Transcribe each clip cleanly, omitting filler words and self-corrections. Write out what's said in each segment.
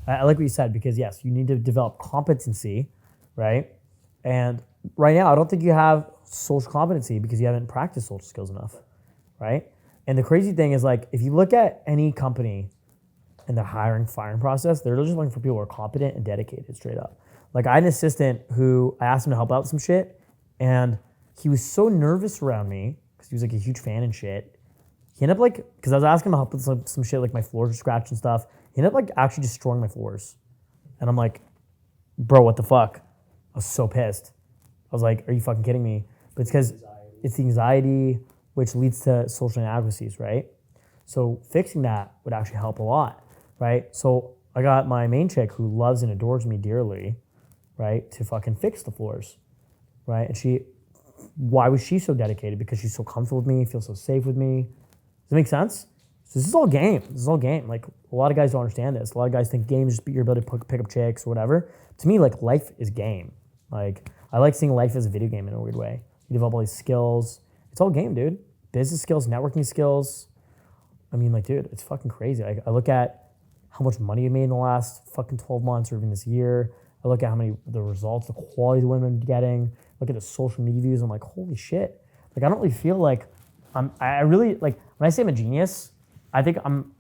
I like what you said, because yes, you need to develop competency, right? And right now, I don't think you have social competency because you haven't practiced social skills enough, right? And the crazy thing is, like, if you look at any company in their hiring, firing process, they're just looking for people who are competent and dedicated, straight up. Like, I had an assistant who I asked him to help out with some shit, and he was so nervous around me because he was like a huge fan and shit. He ended up like, because I was asking him to help with some shit, like my floors were scratched and stuff. He ended up like actually destroying my floors. And I'm like, bro, what the fuck? I was so pissed. I was like, are you fucking kidding me? But it's because it's the anxiety, which leads to social inadequacies, right? So fixing that would actually help a lot, right? So I got my main chick who loves and adores me dearly, right, to fucking fix the floors, right? And why was she so dedicated? Because she's so comfortable with me, feels so safe with me. Does that make sense? So this is all game. This is all game. Like, a lot of guys don't understand this. A lot of guys think game is just your ability to pick up chicks or whatever. To me, like, life is game. Like, I like seeing life as a video game in a weird way. You develop all these skills. It's all game, dude. Business skills, networking skills. I mean, like, dude, it's fucking crazy. I look at how much money you made in the last fucking 12 months or even this year. I look at the results, the quality the women are getting. Look at the social media views. I'm like, holy shit. Like, I don't really feel like I really, like, when I say I'm a genius, I think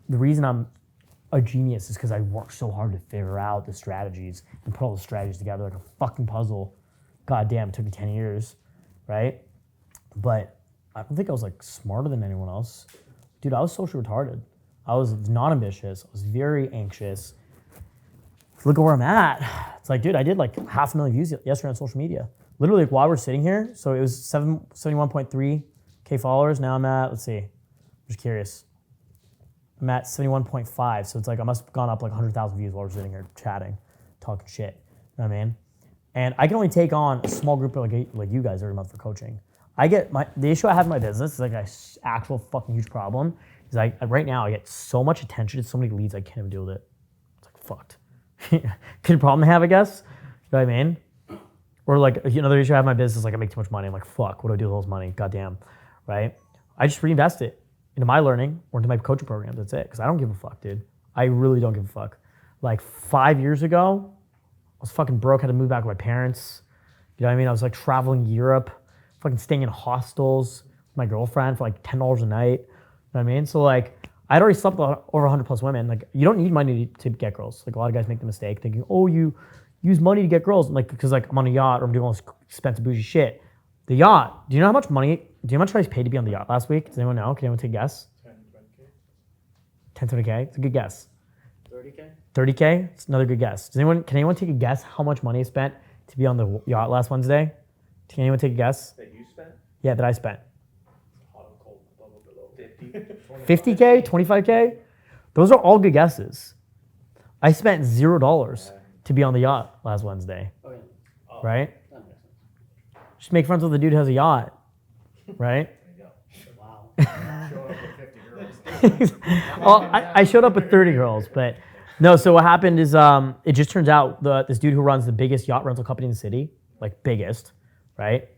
the reason I'm a genius is because I work so hard to figure out the strategies and put all the strategies together like a fucking puzzle. God damn, it took me 10 years, right? But I don't think I was like smarter than anyone else. Dude, I was socially retarded. I was not ambitious. I was very anxious. Look at where I'm at. It's like, dude, I did like 500,000 views yesterday on social media. Literally, like, while we're sitting here, so it was 71.3K followers. Now I'm at, let's see, I'm just curious. I'm at 71.5, so it's like I must have gone up like 100,000 views while we're sitting here chatting, talking shit. You know what I mean? And I can only take on a small group of like you guys every month for coaching. The issue I have in my business is like an actual fucking huge problem. Is like right now I get so much attention, so many leads, I can't even deal with it. It's like fucked. Good problem to have, I guess. You know what I mean? Or like another issue I have in my business is like I make too much money. I'm like, fuck, what do I do with all this money? Goddamn, right? I just reinvest it into my learning or into my coaching programs. That's it. Because I don't give a fuck, dude. I really don't give a fuck. Like 5 years ago, I was fucking broke, had to move back with my parents. You know what I mean? I was like traveling Europe, fucking staying in hostels with my girlfriend for like $10 a night. You know what I mean? So like, I'd already slept with over 100 plus women. Like, you don't need money to get girls. Like, a lot of guys make the mistake thinking, oh, you use money to get girls. Like, because like I'm on a yacht or I'm doing all this expensive bougie shit. The yacht, do you know how much I paid to be on the yacht last week? Does anyone know? Can anyone take a guess? 10, 20K? It's a good guess. 30K? 30K? It's another good guess. Can anyone take a guess how much money I spent to be on the yacht last Wednesday? Can anyone take a guess? That you spent? Yeah, that I spent. Hot and cold, above or below. 50? 50K? 25K? Those are all good guesses. I spent $0 to be on the yacht last Wednesday. Okay. Oh. Right? Just make friends with the dude who has a yacht. Right? Wow. Show up with 50 girls. Well, I showed up with 30 girls, but no, so what happened is it just turns out this dude who runs the biggest yacht rental company in the city, like biggest, right?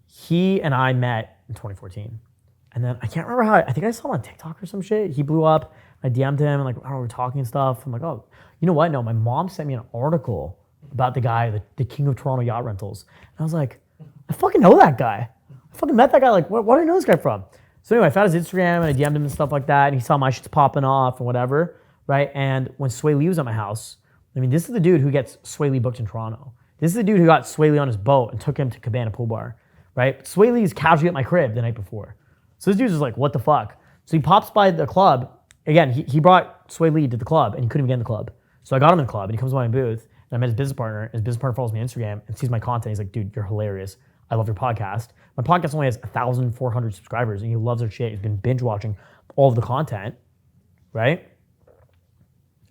He and I met in 2014. And then I can't remember how, I think I saw him on TikTok or some shit. He blew up. I DM'd him and like, I don't know, we're talking and stuff. I'm like, oh, you know what? No, my mom sent me an article about the guy, the king of Toronto yacht rentals. And I was like, I fucking know that guy. I fucking met that guy. Like, what do I know this guy from? So anyway, I found his Instagram and I DM'd him and stuff like that. And he saw my shit's popping off and whatever, right? And when Sway Lee was at my house, I mean, this is the dude who gets Sway Lee booked in Toronto. This is the dude who got Sway Lee on his boat and took him to Cabana Pool Bar, right? Sway Lee is casually at my crib the night before. So this dude's just like, what the fuck? So he pops by the club. Again, he brought Sway Lee to the club and he couldn't even get in the club. So I got him in the club and he comes to my booth and I met his business partner. And his business partner follows me on Instagram and sees my content. He's like, dude, you're hilarious. I love your podcast. My podcast only has 1,400 subscribers and he loves our shit. He's been binge watching all of the content, right?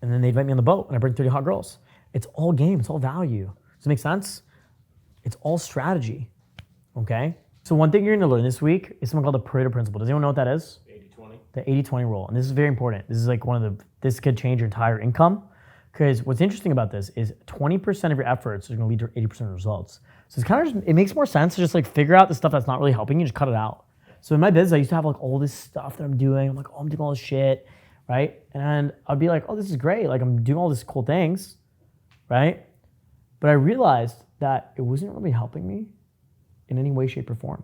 And then they invite me on the boat and I bring 30 hot girls. It's all game, it's all value. Does it make sense? It's all strategy, okay? So one thing you're gonna learn this week is something called the Pareto principle. Does anyone know what that is? 80-20. The 80-20 rule. And this is very important. This is like this could change your entire income. Because what's interesting about this is 20% of your efforts are gonna lead to 80% of results. So it's kind of it makes more sense to just like figure out the stuff that's not really helping you, just cut it out. So in my business, I used to have like all this stuff that I'm doing. I'm like, oh, I'm doing all this shit, right? And I'd be like, oh, this is great. Like I'm doing all these cool things, right? But I realized that it wasn't really helping me in any way, shape, or form.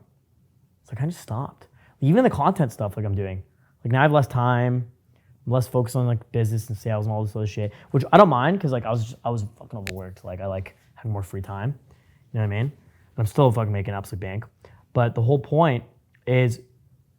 So I kind of stopped. Even the content stuff like I'm doing, like now I have less time, I'm less focused on like business and sales and all this other shit, which I don't mind because like I was fucking overworked. Like I like having more free time. You know what I mean? And I'm still fucking making absolute bank. But the whole point is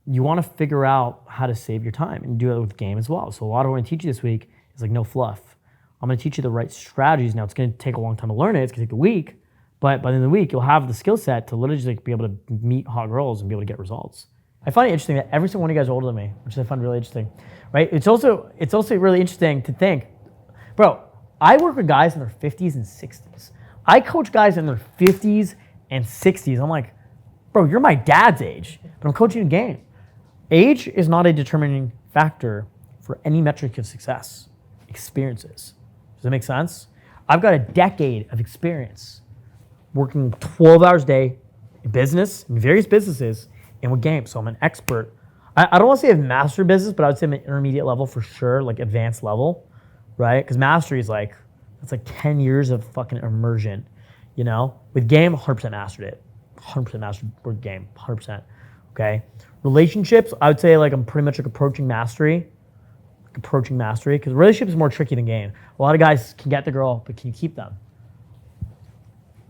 you want to figure out how to save your time and do it with game as well. So a lot of what I'm going to teach you this week is like no fluff. I'm going to teach you the right strategies. Now it's going to take a long time to learn it. It's going to take a week, but by the end of the week, you'll have the skill set to literally just like be able to meet hot girls and be able to get results. I find it interesting that every single one of you guys are older than me, which I find really interesting, right? It's also really interesting to think, bro, I work with guys in their 50s and 60s. I coach guys in their 50s and 60s. I'm like, bro, you're my dad's age, but I'm coaching a game. Age is not a determining factor for any metric of success. Experiences. Does that make sense? I've got a decade of experience working 12 hours a day in business, in various businesses, and with games. So I'm an expert. I don't want to say I've mastered business, but I would say I'm an intermediate level for sure, like advanced level, right? Because mastery is like, that's like 10 years of fucking immersion, you know? With game, 100% mastered it. 100% mastered word game, 100%, okay? Relationships, I would say like I'm pretty much like approaching mastery, because relationships is more tricky than game. A lot of guys can get the girl, but can you keep them?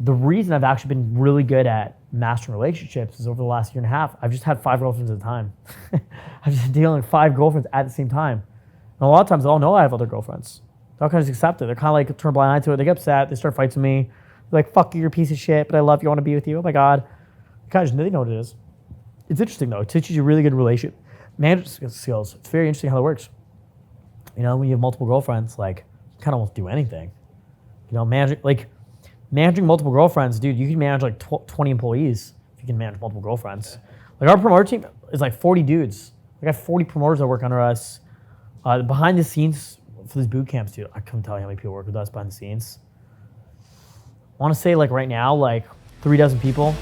The reason I've actually been really good at mastering relationships is over the last year and a half, I've just had 5 girlfriends at a time. I've just been dealing with 5 girlfriends at the same time. And a lot of times they all know I have other girlfriends. They all kind of just accept it. They're kind of like turn a blind eye to it. They get upset. They start fights with me. They're like, fuck you, you're a piece of shit, but I love you, I want to be with you. Oh my God. Kind of just, they know what it is. It's interesting though. It teaches you really good relationship management skills. It's very interesting how that works. You know, when you have multiple girlfriends, like you kind of won't do anything. You know, managing multiple girlfriends, dude, you can manage like 20 employees if you can manage multiple girlfriends. Like our promoter team is like 40 dudes. We got 40 promoters that work under us. Behind the scenes for these boot camps, dude, I couldn't tell you how many people work with us behind the scenes. I want to say like right now, like 3 dozen people.